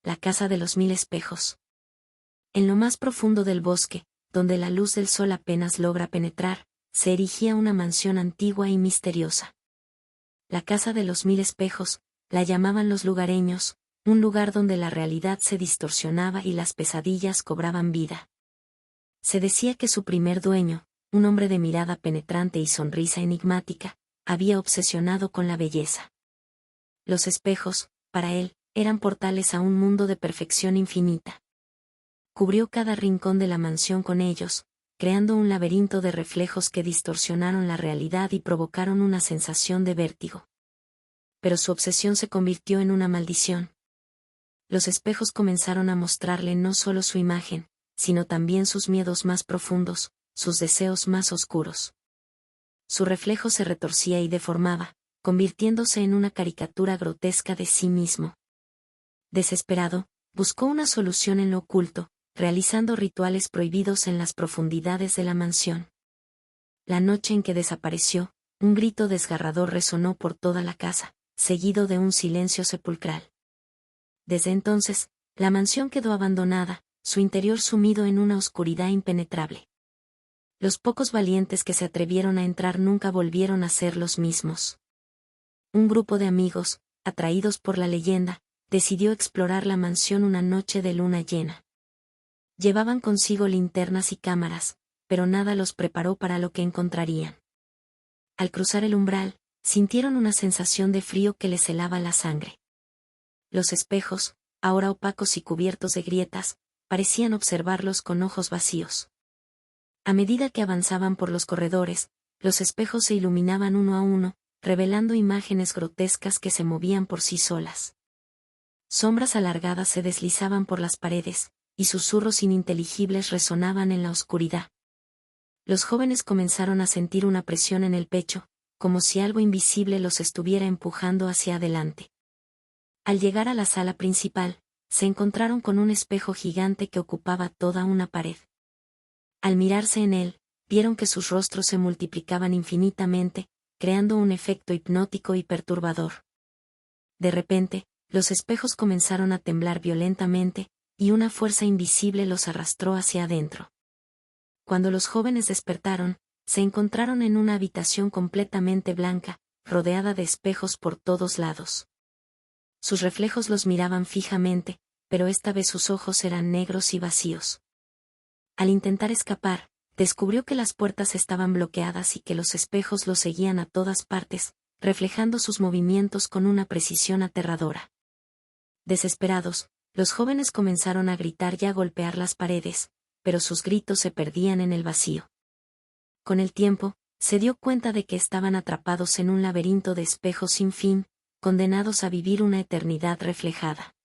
la casa de los 1000 espejos. En lo más profundo del bosque, donde la luz del sol apenas logra penetrar, se erigía una mansión antigua y misteriosa. La casa de los 1000 espejos, la llamaban los lugareños, un lugar donde la realidad se distorsionaba y las pesadillas cobraban vida. Se decía que su primer dueño, un hombre de mirada penetrante y sonrisa enigmática, había obsesionado con la belleza. Los espejos, para él, eran portales a un mundo de perfección infinita. Cubrió cada rincón de la mansión con ellos, creando un laberinto de reflejos que distorsionaron la realidad y provocaron una sensación de vértigo. Pero su obsesión se convirtió en una maldición. Los espejos comenzaron a mostrarle no solo su imagen, sino también sus miedos más profundos, sus deseos más oscuros. Su reflejo se retorcía y deformaba, convirtiéndose en una caricatura grotesca de sí mismo. Desesperado, buscó una solución en lo oculto, realizando rituales prohibidos en las profundidades de la mansión. La noche en que desapareció, un grito desgarrador resonó por toda la casa, seguido de un silencio sepulcral. Desde entonces, la mansión quedó abandonada, su interior sumido en una oscuridad impenetrable. Los pocos valientes que se atrevieron a entrar nunca volvieron a ser los mismos. Un grupo de amigos, atraídos por la leyenda, decidió explorar la mansión una noche de luna llena. Llevaban consigo linternas y cámaras, pero nada los preparó para lo que encontrarían. Al cruzar el umbral, sintieron una sensación de frío que les helaba la sangre. Los espejos, ahora opacos y cubiertos de grietas, parecían observarlos con ojos vacíos. A medida que avanzaban por los corredores, los espejos se iluminaban uno a uno, revelando imágenes grotescas que se movían por sí solas. Sombras alargadas se deslizaban por las paredes, y susurros ininteligibles resonaban en la oscuridad. Los jóvenes comenzaron a sentir una presión en el pecho, como si algo invisible los estuviera empujando hacia adelante. Al llegar a la sala principal, se encontraron con un espejo gigante que ocupaba toda una pared. Al mirarse en él, vieron que sus rostros se multiplicaban infinitamente, creando un efecto hipnótico y perturbador. De repente, los espejos comenzaron a temblar violentamente, y una fuerza invisible los arrastró hacia adentro. Cuando los jóvenes despertaron, se encontraron en una habitación completamente blanca, rodeada de espejos por todos lados. Sus reflejos los miraban fijamente, pero esta vez sus ojos eran negros y vacíos. Al intentar escapar, descubrió que las puertas estaban bloqueadas y que los espejos los seguían a todas partes, reflejando sus movimientos con una precisión aterradora. Desesperados, los jóvenes comenzaron a gritar y a golpear las paredes, pero sus gritos se perdían en el vacío. Con el tiempo, se dio cuenta de que estaban atrapados en un laberinto de espejos sin fin, condenados a vivir una eternidad reflejada.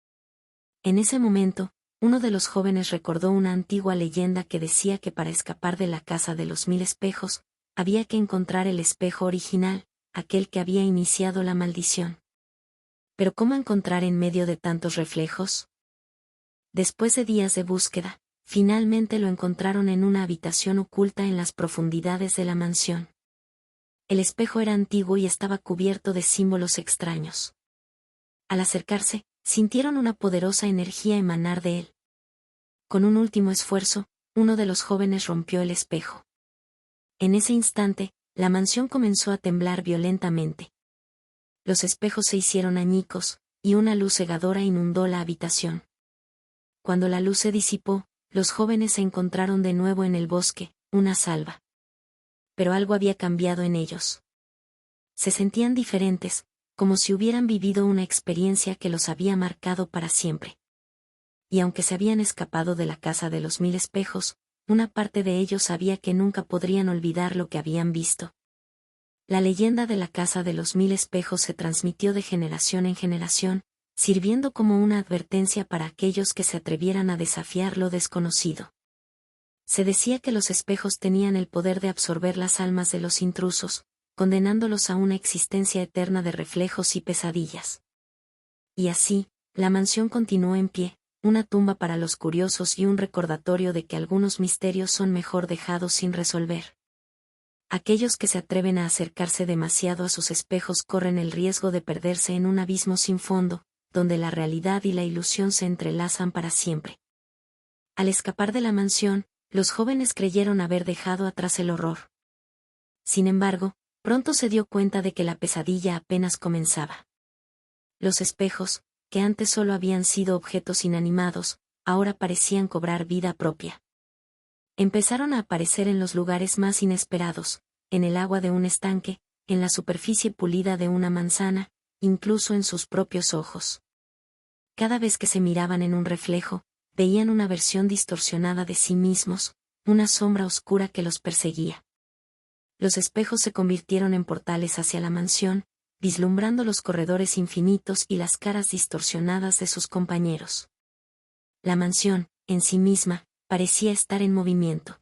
En ese momento, uno de los jóvenes recordó una antigua leyenda que decía que para escapar de la casa de los 1000 espejos, había que encontrar el espejo original, aquel que había iniciado la maldición. Pero ¿cómo encontrar en medio de tantos reflejos? Después de días de búsqueda, finalmente lo encontraron en una habitación oculta en las profundidades de la mansión. El espejo era antiguo y estaba cubierto de símbolos extraños. Al acercarse, sintieron una poderosa energía emanar de él. Con un último esfuerzo, uno de los jóvenes rompió el espejo. En ese instante, la mansión comenzó a temblar violentamente. Los espejos se hicieron añicos, y una luz cegadora inundó la habitación. Cuando la luz se disipó, los jóvenes se encontraron de nuevo en el bosque, una salva. Pero algo había cambiado en ellos. Se sentían diferentes, como si hubieran vivido una experiencia que los había marcado para siempre. Y aunque se habían escapado de la casa de los 1000 espejos, una parte de ellos sabía que nunca podrían olvidar lo que habían visto. La leyenda de la casa de los 1000 espejos se transmitió de generación en generación, sirviendo como una advertencia para aquellos que se atrevieran a desafiar lo desconocido. Se decía que los espejos tenían el poder de absorber las almas de los intrusos, condenándolos a una existencia eterna de reflejos y pesadillas. Y así, la mansión continuó en pie, una tumba para los curiosos y un recordatorio de que algunos misterios son mejor dejados sin resolver. Aquellos que se atreven a acercarse demasiado a sus espejos corren el riesgo de perderse en un abismo sin fondo, donde la realidad y la ilusión se entrelazan para siempre. Al escapar de la mansión, los jóvenes creyeron haber dejado atrás el horror. Sin embargo, pronto se dio cuenta de que la pesadilla apenas comenzaba. Los espejos, que antes solo habían sido objetos inanimados, ahora parecían cobrar vida propia. Empezaron a aparecer en los lugares más inesperados, en el agua de un estanque, en la superficie pulida de una manzana, incluso en sus propios ojos. Cada vez que se miraban en un reflejo, veían una versión distorsionada de sí mismos, una sombra oscura que los perseguía. Los espejos se convirtieron en portales hacia la mansión, vislumbrando los corredores infinitos y las caras distorsionadas de sus compañeros. La mansión, en sí misma, parecía estar en movimiento.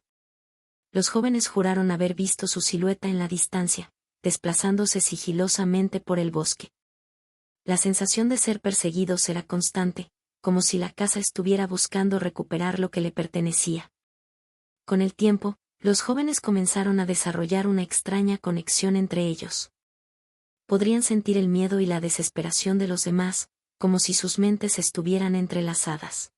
Los jóvenes juraron haber visto su silueta en la distancia, desplazándose sigilosamente por el bosque. La sensación de ser perseguidos era constante, como si la casa estuviera buscando recuperar lo que le pertenecía. Con el tiempo, los jóvenes comenzaron a desarrollar una extraña conexión entre ellos. Podrían sentir el miedo y la desesperación de los demás, como si sus mentes estuvieran entrelazadas.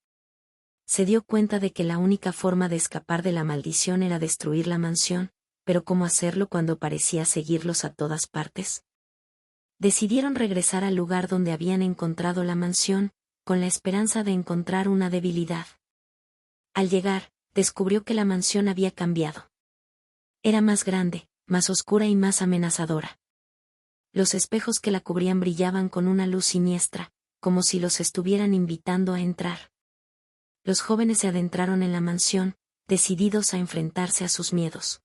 Se dio cuenta de que la única forma de escapar de la maldición era destruir la mansión, pero ¿cómo hacerlo cuando parecía seguirlos a todas partes? Decidieron regresar al lugar donde habían encontrado la mansión, con la esperanza de encontrar una debilidad. Al llegar, descubrió que la mansión había cambiado. Era más grande, más oscura y más amenazadora. Los espejos que la cubrían brillaban con una luz siniestra, como si los estuvieran invitando a entrar. Los jóvenes se adentraron en la mansión, decididos a enfrentarse a sus miedos.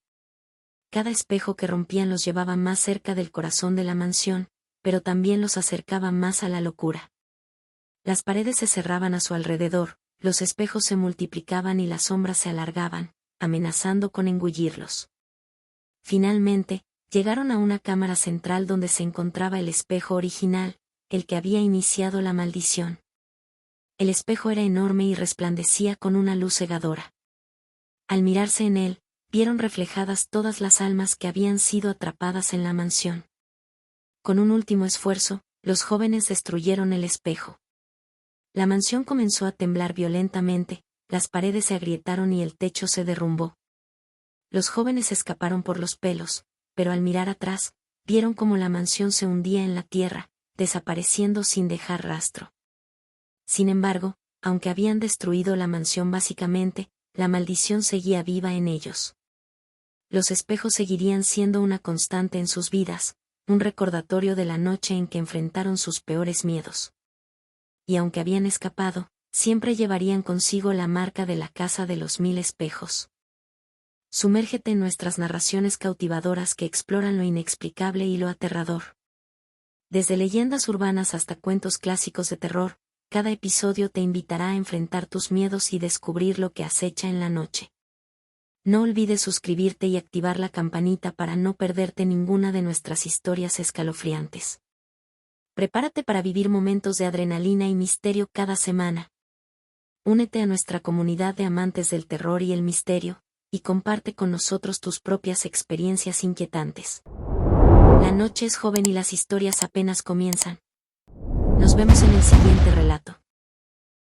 Cada espejo que rompían los llevaba más cerca del corazón de la mansión, pero también los acercaba más a la locura. Las paredes se cerraban a su alrededor, los espejos se multiplicaban y las sombras se alargaban, amenazando con engullirlos. Finalmente, llegaron a una cámara central donde se encontraba el espejo original, el que había iniciado la maldición. El espejo era enorme y resplandecía con una luz cegadora. Al mirarse en él, vieron reflejadas todas las almas que habían sido atrapadas en la mansión. Con un último esfuerzo, los jóvenes destruyeron el espejo. La mansión comenzó a temblar violentamente, las paredes se agrietaron y el techo se derrumbó. Los jóvenes escaparon por los pelos, pero al mirar atrás, vieron cómo la mansión se hundía en la tierra, desapareciendo sin dejar rastro. Sin embargo, aunque habían destruido la mansión básicamente, la maldición seguía viva en ellos. Los espejos seguirían siendo una constante en sus vidas, un recordatorio de la noche en que enfrentaron sus peores miedos. Y aunque habían escapado, siempre llevarían consigo la marca de la casa de los 1000 espejos. Sumérgete en nuestras narraciones cautivadoras que exploran lo inexplicable y lo aterrador. Desde leyendas urbanas hasta cuentos clásicos de terror, cada episodio te invitará a enfrentar tus miedos y descubrir lo que acecha en la noche. No olvides suscribirte y activar la campanita para no perderte ninguna de nuestras historias escalofriantes. Prepárate para vivir momentos de adrenalina y misterio cada semana. Únete a nuestra comunidad de amantes del terror y el misterio, y comparte con nosotros tus propias experiencias inquietantes. La noche es joven y las historias apenas comienzan. Nos vemos en el siguiente relato.